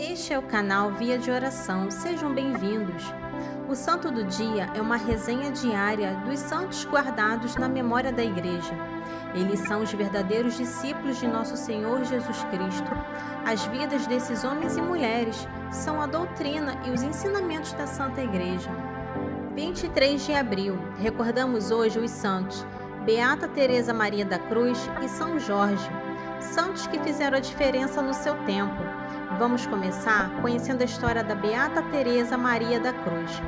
Este é o canal Via de Oração, sejam bem-vindos. O Santo do Dia é uma resenha diária dos santos guardados na memória da Igreja. Eles são os verdadeiros discípulos de nosso Senhor Jesus Cristo. As vidas desses homens e mulheres são a doutrina e os ensinamentos da Santa Igreja. 23 de abril, recordamos hoje os santos Beata Teresa Maria da Cruz e São Jorge, santos que fizeram a diferença no seu tempo. Vamos começar conhecendo a história da Beata Teresa Maria da Cruz.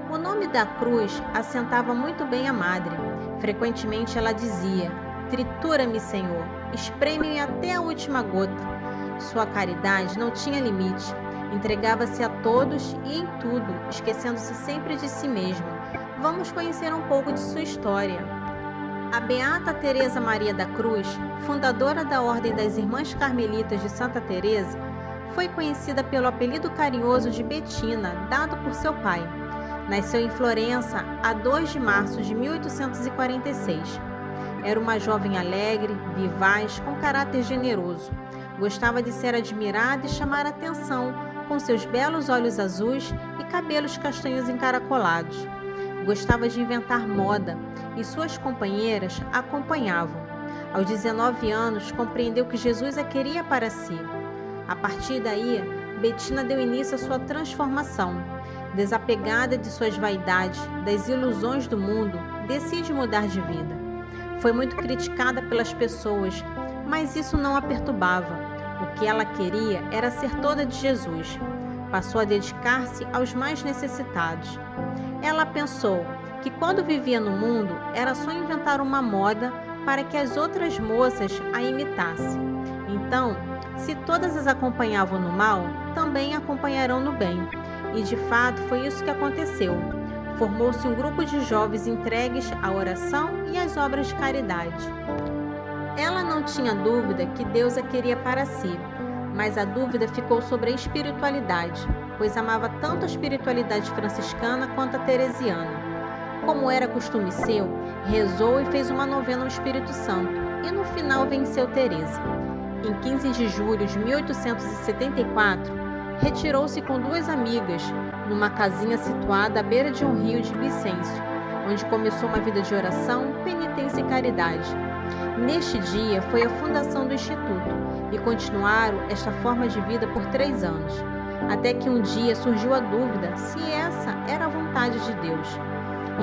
O nome da cruz assentava muito bem a madre. Frequentemente ela dizia: "Tritura-me, Senhor, espreme-me até a última gota." Sua caridade não tinha limite. Entregava-se a todos e em tudo, esquecendo-se sempre de si mesma. Vamos conhecer um pouco de sua história. A Beata Teresa Maria da Cruz, fundadora da Ordem das Irmãs Carmelitas de Santa Teresa, foi conhecida pelo apelido carinhoso de Betina, dado por seu pai. Nasceu em Florença a 2 de março de 1846. Era uma jovem alegre, vivaz, com caráter generoso. Gostava de ser admirada e chamar a atenção, com seus belos olhos azuis e cabelos castanhos encaracolados. Gostava de inventar moda e suas companheiras a acompanhavam. Aos 19 anos, compreendeu que Jesus a queria para si. A partir daí, Betina deu início à sua transformação. Desapegada de suas vaidades, das ilusões do mundo, decide mudar de vida. Foi muito criticada pelas pessoas, mas isso não a perturbava. O que ela queria era ser toda de Jesus. Passou a dedicar-se aos mais necessitados. Ela pensou que quando vivia no mundo era só inventar uma moda para que as outras moças a imitassem. Então, se todas as acompanhavam no mal, também a acompanharão no bem. E de fato foi isso que aconteceu. Formou-se um grupo de jovens entregues à oração e às obras de caridade. Ela não tinha dúvida que Deus a queria para si, mas a dúvida ficou sobre a espiritualidade, pois amava tanto a espiritualidade franciscana quanto a teresiana. Como era costume seu, rezou e fez uma novena ao Espírito Santo, e no final venceu Teresa. Em 15 de julho de 1874, retirou-se com 2 amigas numa casinha situada à beira de um rio de Vicêncio, onde começou uma vida de oração, penitência e caridade. Neste dia foi a fundação do Instituto e continuaram esta forma de vida por 3 anos, até que um dia surgiu a dúvida se essa era a vontade de Deus.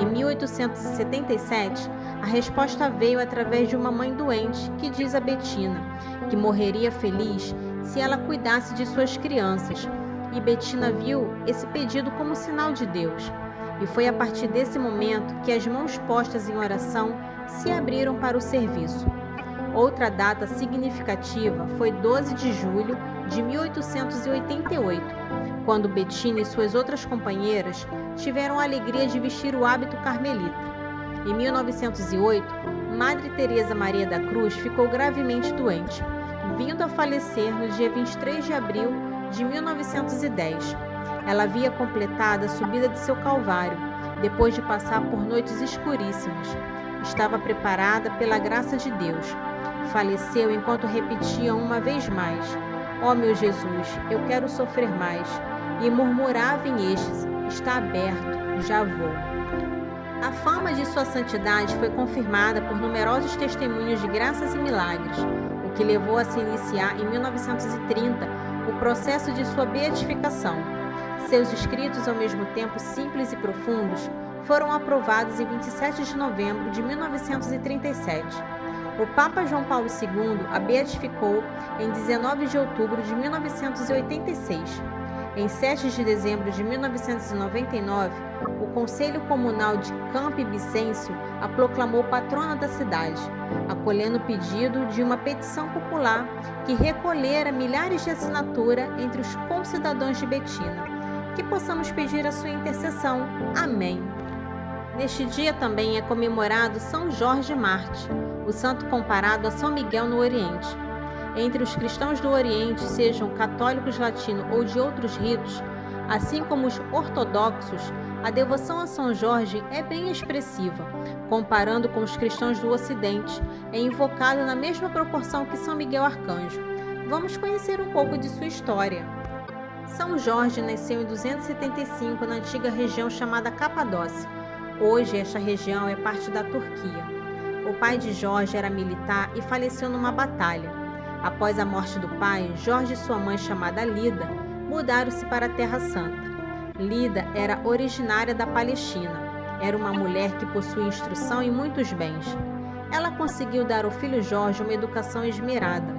Em 1877, a resposta veio através de uma mãe doente que diz a Betina que morreria feliz se ela cuidasse de suas crianças, e Betina viu esse pedido como sinal de Deus. E foi a partir desse momento que as mãos postas em oração se abriram para o serviço. Outra data significativa foi 12 de julho de 1888, quando Betina e suas outras companheiras tiveram a alegria de vestir o hábito carmelita. Em 1908, Madre Teresa Maria da Cruz ficou gravemente doente, vindo a falecer no dia 23 de abril de 1910. Ela havia completado a subida de seu Calvário, depois de passar por noites escuríssimas. Estava preparada pela graça de Deus. Faleceu enquanto repetia uma vez mais: "Ó meu Jesus, eu quero sofrer mais." E murmurava em estes: "Está aberto, já vou." A fama de sua santidade foi confirmada por numerosos testemunhos de graças e milagres, o que levou a se iniciar em 1930 o processo de sua beatificação. Seus escritos, ao mesmo tempo simples e profundos, foram aprovados em 27 de novembro de 1937. O Papa João Paulo II a beatificou em 19 de outubro de 1986. Em 7 de dezembro de 1999, o Conselho Comunal de Campi Vicêncio a proclamou patrona da cidade, acolhendo o pedido de uma petição popular que recolhera milhares de assinaturas entre os concidadãos de Betina. Que possamos pedir a sua intercessão. Amém. Neste dia também é comemorado São Jorge Mártir, o santo comparado a São Miguel no Oriente. Entre os cristãos do Oriente, sejam católicos latinos ou de outros ritos, assim como os ortodoxos, a devoção a São Jorge é bem expressiva. Comparando com os cristãos do Ocidente, é invocado na mesma proporção que São Miguel Arcanjo. Vamos conhecer um pouco de sua história. São Jorge nasceu em 275 na antiga região chamada Capadócia. Hoje, esta região é parte da Turquia. O pai de Jorge era militar e faleceu numa batalha. Após a morte do pai, Jorge e sua mãe, chamada Lida, mudaram-se para a Terra Santa. Lida era originária da Palestina. Era uma mulher que possuía instrução e muitos bens. Ela conseguiu dar ao filho Jorge uma educação esmerada.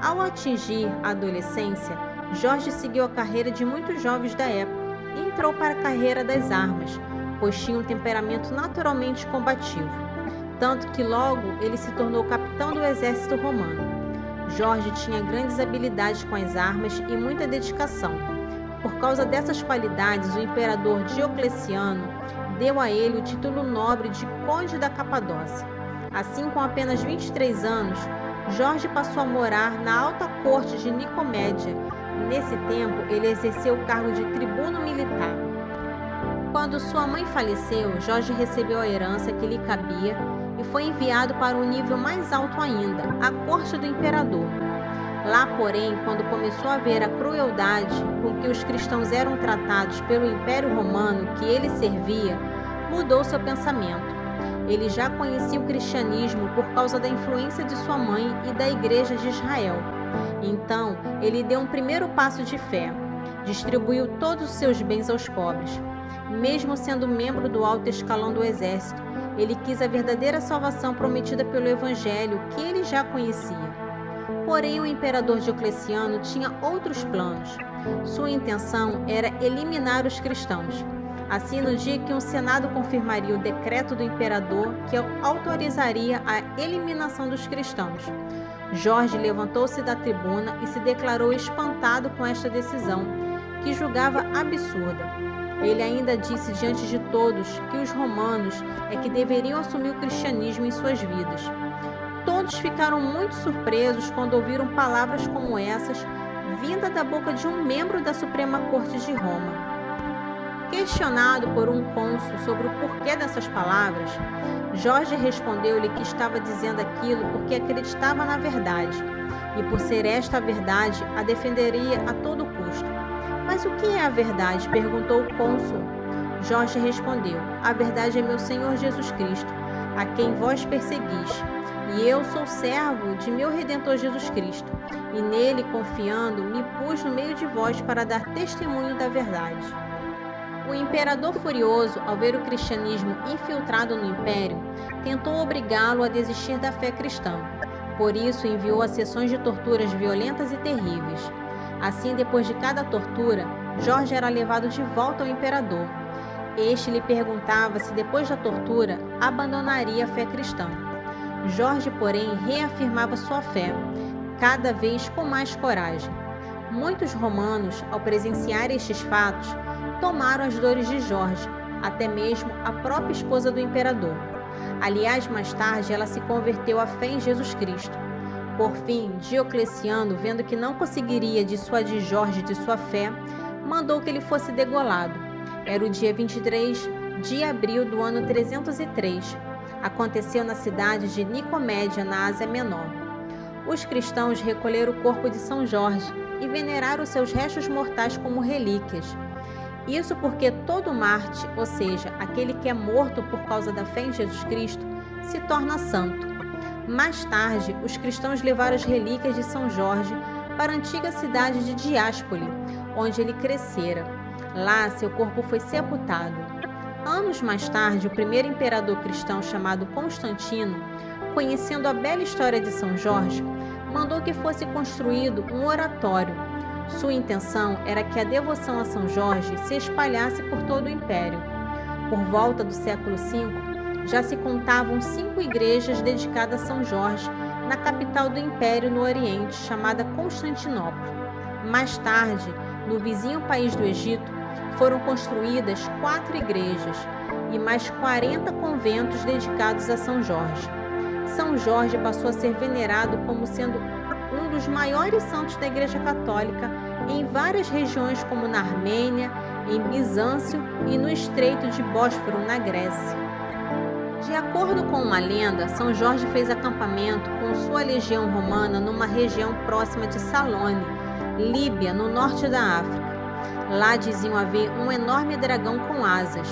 Ao atingir a adolescência, Jorge seguiu a carreira de muitos jovens da época e entrou para a carreira das armas, pois tinha um temperamento naturalmente combativo, tanto que logo ele se tornou capitão do exército romano. Jorge tinha grandes habilidades com as armas e muita dedicação. Por causa dessas qualidades, o imperador Diocleciano deu a ele o título nobre de Conde da Capadócia. Assim, com apenas 23 anos, Jorge passou a morar na alta corte de Nicomédia. Nesse tempo, ele exerceu o cargo de tribuno militar. Quando sua mãe faleceu, Jorge recebeu a herança que lhe cabia e foi enviado para um nível mais alto ainda, a corte do imperador. Lá, porém, quando começou a ver a crueldade com que os cristãos eram tratados pelo Império Romano que ele servia, mudou seu pensamento. Ele já conhecia o cristianismo por causa da influência de sua mãe e da Igreja de Israel. Então, ele deu um primeiro passo de fé. Distribuiu todos os seus bens aos pobres. Mesmo sendo membro do alto escalão do exército, ele quis a verdadeira salvação prometida pelo Evangelho que ele já conhecia. Porém, o imperador Diocleciano tinha outros planos. Sua intenção era eliminar os cristãos. Assim, no dia que um senado confirmaria o decreto do imperador que autorizaria a eliminação dos cristãos, Jorge levantou-se da tribuna e se declarou espantado com esta decisão, que julgava absurda. Ele ainda disse diante de todos que os romanos é que deveriam assumir o cristianismo em suas vidas. Todos ficaram muito surpresos quando ouviram palavras como essas, vinda da boca de um membro da Suprema Corte de Roma. Questionado por um cônsul sobre o porquê dessas palavras, Jorge respondeu-lhe que estava dizendo aquilo porque acreditava na verdade, e por ser esta a verdade, a defenderia a todo custo. Mas o que é a verdade? Perguntou o cônsul. Jorge respondeu: a verdade é meu Senhor Jesus Cristo, a quem vós perseguis. E eu sou servo de meu Redentor Jesus Cristo, e nele, confiando, me pus no meio de vós para dar testemunho da verdade. O imperador, furioso ao ver o cristianismo infiltrado no império, tentou obrigá-lo a desistir da fé cristã. Por isso, enviou a sessões de torturas violentas e terríveis. Assim, depois de cada tortura, Jorge era levado de volta ao imperador. Este lhe perguntava se, depois da tortura, abandonaria a fé cristã. Jorge, porém, reafirmava sua fé, cada vez com mais coragem. Muitos romanos, ao presenciar estes fatos, tomaram as dores de Jorge, até mesmo a própria esposa do imperador. Aliás, mais tarde, ela se converteu à fé em Jesus Cristo. Por fim, Diocleciano, vendo que não conseguiria dissuadir Jorge de sua fé, mandou que ele fosse degolado. Era o dia 23 de abril do ano 303. Aconteceu na cidade de Nicomédia, na Ásia Menor. Os cristãos recolheram o corpo de São Jorge e veneraram seus restos mortais como relíquias. Isso porque todo mártir, ou seja, aquele que é morto por causa da fé em Jesus Cristo, se torna santo. Mais tarde, os cristãos levaram as relíquias de São Jorge para a antiga cidade de Diáspoli, onde ele crescera. Lá, seu corpo foi sepultado. Anos mais tarde, o primeiro imperador cristão, chamado Constantino, conhecendo a bela história de São Jorge, mandou que fosse construído um oratório. Sua intenção era que a devoção a São Jorge se espalhasse por todo o império. Por volta do século V, já se contavam 5 igrejas dedicadas a São Jorge na capital do império no Oriente, chamada Constantinopla. Mais tarde, no vizinho país do Egito, foram construídas 4 igrejas e mais 40 conventos dedicados a São Jorge. São Jorge passou a ser venerado como sendo um dos maiores santos da Igreja Católica em várias regiões, como na Armênia, em Bizâncio e no Estreito de Bósforo, na Grécia. De acordo com uma lenda, São Jorge fez acampamento com sua legião romana numa região próxima de Salone, Líbia, no norte da África. Lá diziam haver um enorme dragão com asas.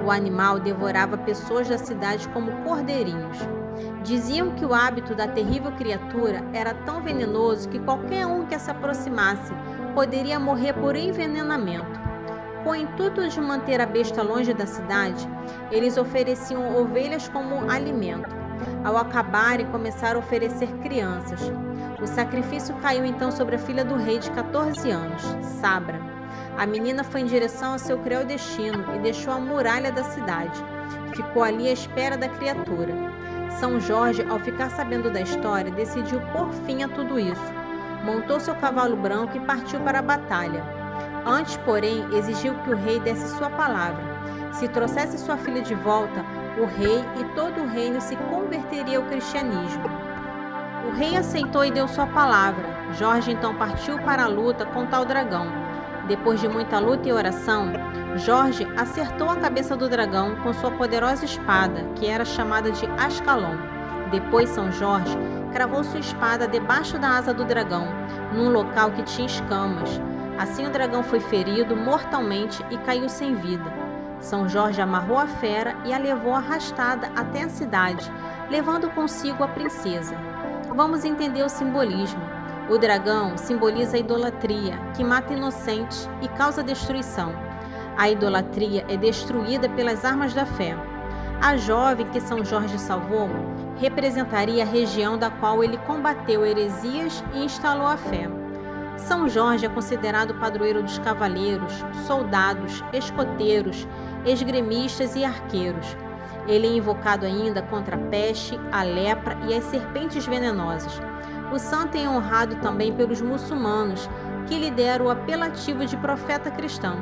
O animal devorava pessoas da cidade como cordeirinhos. Diziam que o hábito da terrível criatura era tão venenoso que qualquer um que se aproximasse poderia morrer por envenenamento. Com o intuito de manter a besta longe da cidade, eles ofereciam ovelhas como alimento. Ao acabarem, começaram a oferecer crianças. O sacrifício caiu então sobre a filha do rei de 14 anos, Sabra. A menina foi em direção ao seu cruel destino e deixou a muralha da cidade. Ficou ali à espera da criatura. São Jorge, ao ficar sabendo da história, decidiu pôr fim a tudo isso. Montou seu cavalo branco e partiu para a batalha. Antes, porém, exigiu que o rei desse sua palavra. Se trouxesse sua filha de volta, o rei e todo o reino se converteria ao cristianismo. O rei aceitou e deu sua palavra. Jorge então partiu para a luta com tal dragão. Depois de muita luta e oração, Jorge acertou a cabeça do dragão com sua poderosa espada, que era chamada de Ascalon. Depois São Jorge cravou sua espada debaixo da asa do dragão, num local que tinha escamas. Assim o dragão foi ferido mortalmente e caiu sem vida. São Jorge amarrou a fera e a levou arrastada até a cidade, levando consigo a princesa. Vamos entender o simbolismo. O dragão simboliza a idolatria, que mata inocentes e causa destruição. A idolatria é destruída pelas armas da fé. A jovem que São Jorge salvou representaria a região da qual ele combateu heresias e instalou a fé. São Jorge é considerado padroeiro dos cavaleiros, soldados, escoteiros, esgrimistas e arqueiros. Ele é invocado ainda contra a peste, a lepra e as serpentes venenosas. O santo é honrado também pelos muçulmanos, que lhe deram o apelativo de profeta cristão.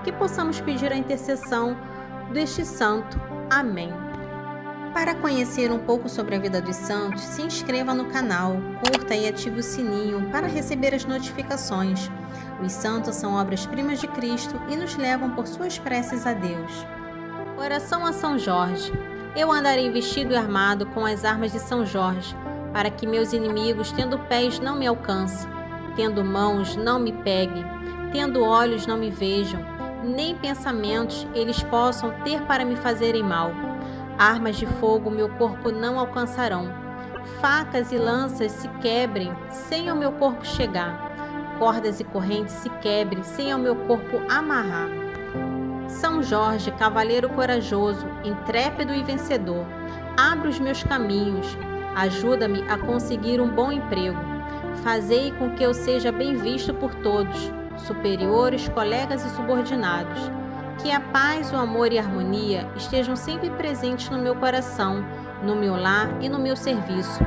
Que possamos pedir a intercessão deste santo. Amém. Para conhecer um pouco sobre a vida dos santos, se inscreva no canal, curta e ative o sininho para receber as notificações. Os santos são obras-primas de Cristo e nos levam por suas preces a Deus. Oração a São Jorge. Eu andarei vestido e armado com as armas de São Jorge, para que meus inimigos, tendo pés, não me alcancem, tendo mãos, não me peguem, tendo olhos, não me vejam, nem pensamentos eles possam ter para me fazerem mal. Armas de fogo meu corpo não alcançarão. Facas e lanças se quebrem sem ao meu corpo chegar. Cordas e correntes se quebrem sem ao meu corpo amarrar. São Jorge, cavaleiro corajoso, intrépido e vencedor, abre os meus caminhos, ajuda-me a conseguir um bom emprego. Fazei com que eu seja bem visto por todos, superiores, colegas e subordinados. Que a paz, o amor e a harmonia estejam sempre presentes no meu coração, no meu lar e no meu serviço.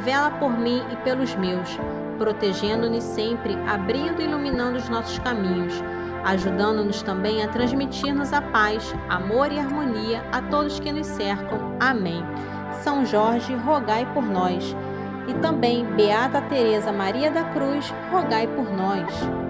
Vela por mim e pelos meus, protegendo-nos sempre, abrindo e iluminando os nossos caminhos, ajudando-nos também a transmitir-nos a paz, amor e harmonia a todos que nos cercam. Amém. São Jorge, rogai por nós. E também Beata Teresa Maria da Cruz, rogai por nós.